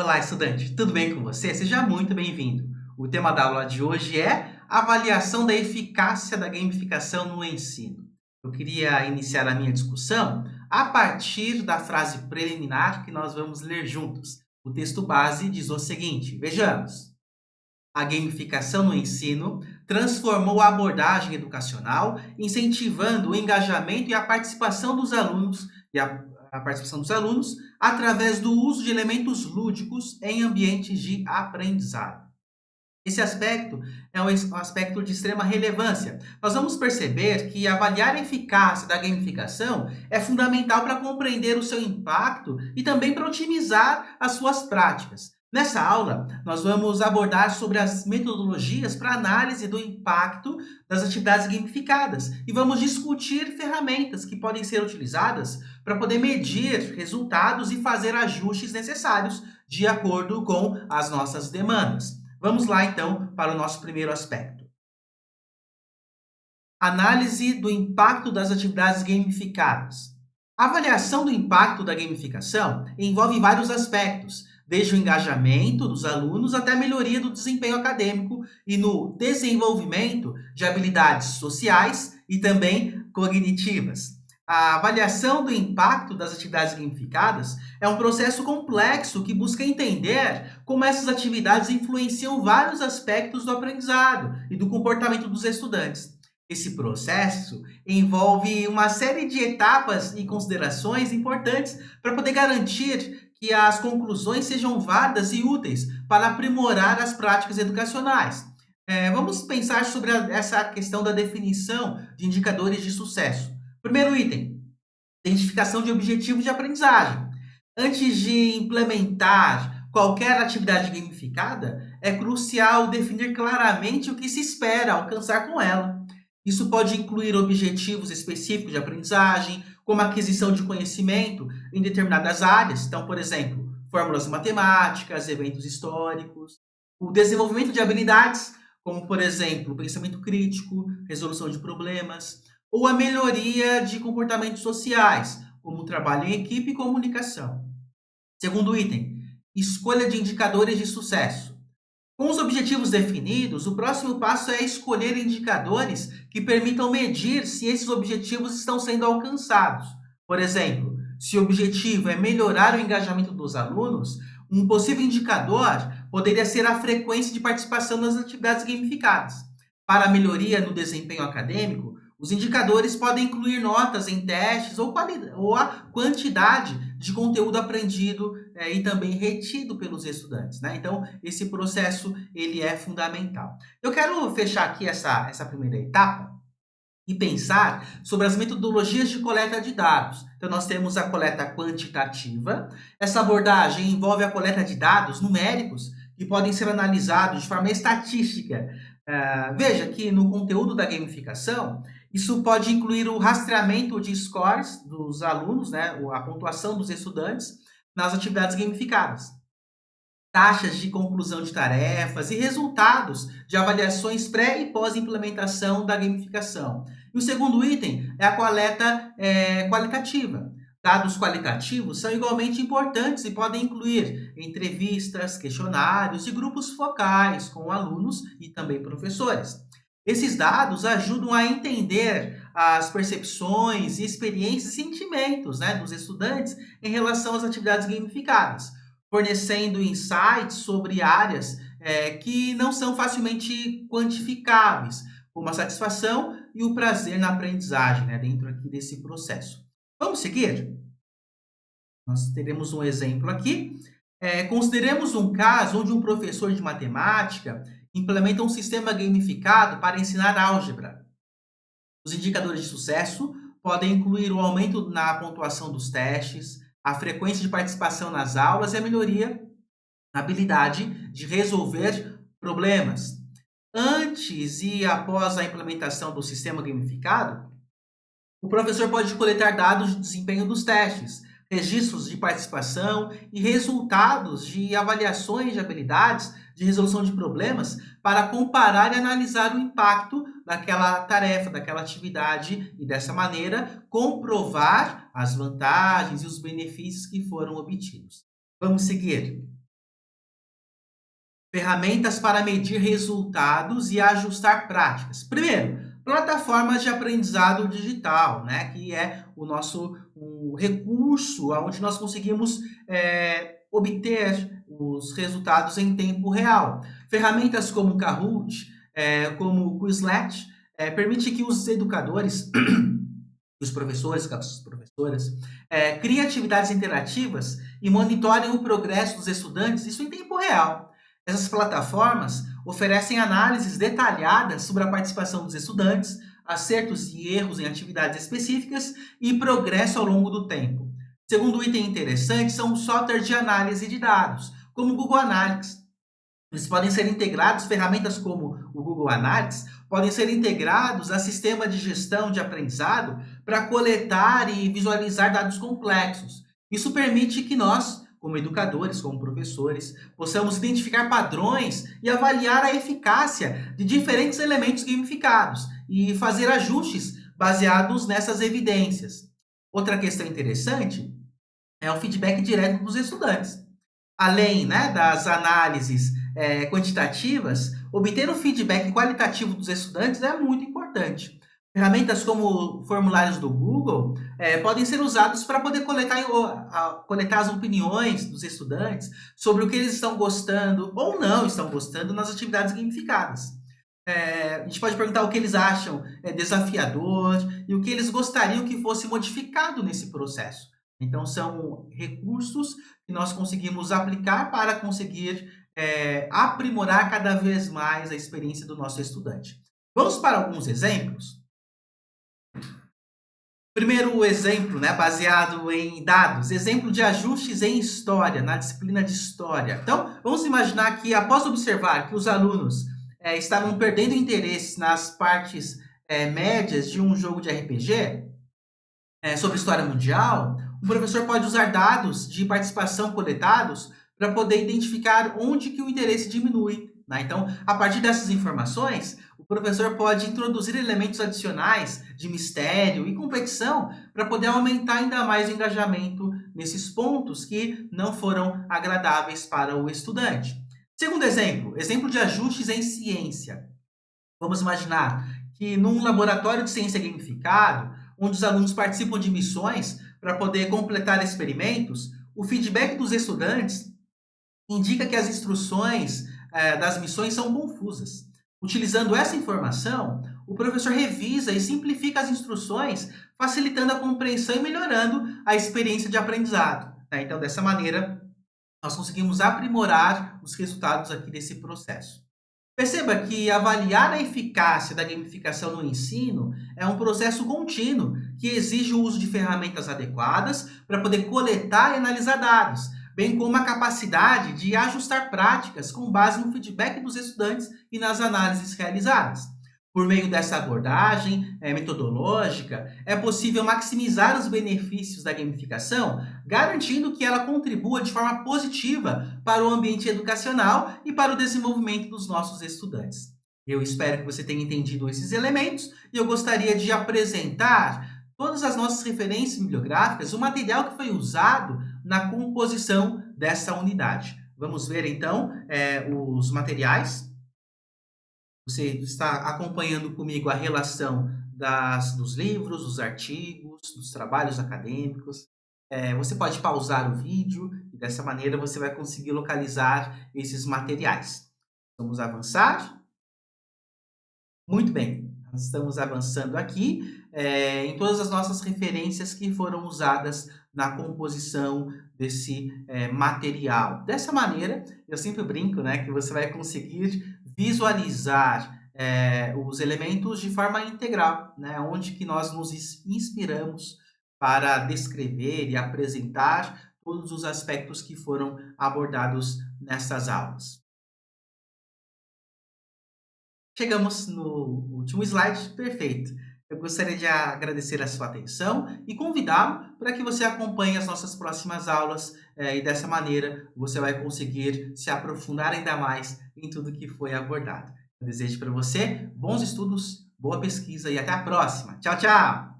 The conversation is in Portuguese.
Olá, estudante, tudo bem com você? Seja muito bem-vindo. O tema da aula de hoje é avaliação da eficácia da gamificação no ensino. Eu queria iniciar a minha discussão a partir da frase preliminar que nós vamos ler juntos. O texto base diz o seguinte: vejamos. A gamificação no ensino transformou a abordagem educacional, incentivando o engajamento e a participação dos alunos a participação dos alunos através do uso de elementos lúdicos em ambientes de aprendizado. Esse aspecto é um aspecto de extrema relevância. Nós vamos perceber que avaliar a eficácia da gamificação é fundamental para compreender o seu impacto e também para otimizar as suas práticas. Nessa aula, nós vamos abordar sobre as metodologias para análise do impacto das atividades gamificadas e vamos discutir ferramentas que podem ser utilizadas para poder medir resultados e fazer ajustes necessários de acordo com as nossas demandas. Vamos lá, então, para o nosso primeiro aspecto. Análise do impacto das atividades gamificadas. A avaliação do impacto da gamificação envolve vários aspectos, desde o engajamento dos alunos até a melhoria do desempenho acadêmico e no desenvolvimento de habilidades sociais e também cognitivas. A avaliação do impacto das atividades gamificadas é um processo complexo que busca entender como essas atividades influenciam vários aspectos do aprendizado e do comportamento dos estudantes. Esse processo envolve uma série de etapas e considerações importantes para poder garantir que as conclusões sejam válidas e úteis para aprimorar as práticas educacionais. Vamos pensar sobre essa questão da definição de indicadores de sucesso. Primeiro item: identificação de objetivos de aprendizagem. Antes de implementar qualquer atividade gamificada, é crucial definir claramente o que se espera alcançar com ela. Isso pode incluir objetivos específicos de aprendizagem, como a aquisição de conhecimento em determinadas áreas. Então, por exemplo, fórmulas matemáticas, eventos históricos, o desenvolvimento de habilidades, como, por exemplo, pensamento crítico, resolução de problemas, ou a melhoria de comportamentos sociais, como trabalho em equipe e comunicação. Segundo item, escolha de indicadores de sucesso. Com os objetivos definidos, o próximo passo é escolher indicadores que permitam medir se esses objetivos estão sendo alcançados. Por exemplo, se o objetivo é melhorar o engajamento dos alunos, um possível indicador poderia ser a frequência de participação nas atividades gamificadas. Para a melhoria no desempenho acadêmico, os indicadores podem incluir notas em testes ou a quantidade de conteúdo aprendido e também retido pelos estudantes, né? Então, esse processo ele é fundamental. Eu quero fechar aqui essa primeira etapa e pensar sobre as metodologias de coleta de dados. Então, nós temos a coleta quantitativa. Essa abordagem envolve a coleta de dados numéricos que podem ser analisados de forma estatística. Veja que no conteúdo da gamificação, isso pode incluir o rastreamento de scores dos alunos, né, a pontuação dos estudantes nas atividades gamificadas, taxas de conclusão de tarefas e resultados de avaliações pré e pós-implementação da gamificação. E o segundo item é a coleta qualitativa. Dados qualitativos são igualmente importantes e podem incluir entrevistas, questionários e grupos focais com alunos e também professores. Esses dados ajudam a entender as percepções, experiências e sentimentos, né, dos estudantes em relação às atividades gamificadas, fornecendo insights sobre áreas que não são facilmente quantificáveis, como a satisfação e o prazer na aprendizagem, né, dentro aqui desse processo. Vamos seguir? Nós teremos um exemplo aqui. Consideremos um caso onde um professor de matemática implementa um sistema gamificado para ensinar álgebra. Os indicadores de sucesso podem incluir o aumento na pontuação dos testes, a frequência de participação nas aulas e a melhoria na habilidade de resolver problemas. Antes e após a implementação do sistema gamificado, o professor pode coletar dados de desempenho dos testes, registros de participação e resultados de avaliações de habilidades de resolução de problemas para comparar e analisar o impacto daquela tarefa, daquela atividade e dessa maneira comprovar as vantagens e os benefícios que foram obtidos. Vamos seguir. Ferramentas para medir resultados e ajustar práticas. Primeiro, plataformas de aprendizado digital, né, que é o nosso recurso onde nós conseguimos obter os resultados em tempo real. Ferramentas como o Kahoot, como o Quizlet, permite que os educadores, os professores, as professoras, criem atividades interativas e monitorem o progresso dos estudantes, isso em tempo real. Essas plataformas oferecem análises detalhadas sobre a participação dos estudantes, acertos e erros em atividades específicas e progresso ao longo do tempo. Segundo item interessante, são os softwares de análise de dados, como o Google Analytics. Eles podem ser integrados, ferramentas como o Google Analytics, podem ser integrados a sistema de gestão de aprendizado para coletar e visualizar dados complexos. Isso permite que nós, como educadores, como professores, possamos identificar padrões e avaliar a eficácia de diferentes elementos gamificados e fazer ajustes baseados nessas evidências. Outra questão interessante é o feedback direto dos estudantes. Além, né, das análises quantitativas, obter um feedback qualitativo dos estudantes é muito importante. Ferramentas como formulários do Google podem ser usados para poder coletar as opiniões dos estudantes sobre o que eles estão gostando ou não estão gostando nas atividades gamificadas. A gente pode perguntar o que eles acham desafiador e o que eles gostariam que fosse modificado nesse processo. Então, são recursos que nós conseguimos aplicar para conseguir aprimorar cada vez mais a experiência do nosso estudante. Vamos para alguns exemplos? Primeiro exemplo, né, baseado em dados, exemplo de ajustes em história, na disciplina de história. Então, vamos imaginar que após observar que os alunos estavam perdendo interesse nas partes médias de um jogo de RPG, sobre história mundial, o professor pode usar dados de participação coletados para poder identificar onde que o interesse diminui, né? Então, a partir dessas informações, o professor pode introduzir elementos adicionais de mistério e competição para poder aumentar ainda mais o engajamento nesses pontos que não foram agradáveis para o estudante. Segundo exemplo, exemplo de ajustes em ciência. Vamos imaginar que num laboratório de ciência gamificado, onde os alunos participam de missões para poder completar experimentos, o feedback dos estudantes indica que as instruções das missões são confusas. Utilizando essa informação, o professor revisa e simplifica as instruções, facilitando a compreensão e melhorando a experiência de aprendizado, né? Então, dessa maneira, nós conseguimos aprimorar os resultados aqui desse processo. Perceba que avaliar a eficácia da gamificação no ensino é um processo contínuo que exige o uso de ferramentas adequadas para poder coletar e analisar dados, bem como a capacidade de ajustar práticas com base no feedback dos estudantes e nas análises realizadas. Por meio dessa abordagem metodológica, é possível maximizar os benefícios da gamificação, garantindo que ela contribua de forma positiva para o ambiente educacional e para o desenvolvimento dos nossos estudantes. Eu espero que você tenha entendido esses elementos e eu gostaria de apresentar todas as nossas referências bibliográficas, o material que foi usado na composição dessa unidade. Vamos ver então os materiais. Você está acompanhando comigo a relação dos livros, dos artigos, dos trabalhos acadêmicos. Você pode pausar o vídeo e dessa maneira você vai conseguir localizar esses materiais. Vamos avançar? Muito bem, nós estamos avançando aqui em todas as nossas referências que foram usadas na composição desse material. Dessa maneira, eu sempre brinco, né, que você vai conseguir visualizar os elementos de forma integral, né, onde que nós nos inspiramos para descrever e apresentar todos os aspectos que foram abordados nessas aulas. Chegamos no último slide, perfeito. Eu gostaria de agradecer a sua atenção e convidá-lo para que você acompanhe as nossas próximas aulas e dessa maneira você vai conseguir se aprofundar ainda mais em tudo que foi abordado. Eu desejo para você bons estudos, boa pesquisa e até a próxima. Tchau, tchau!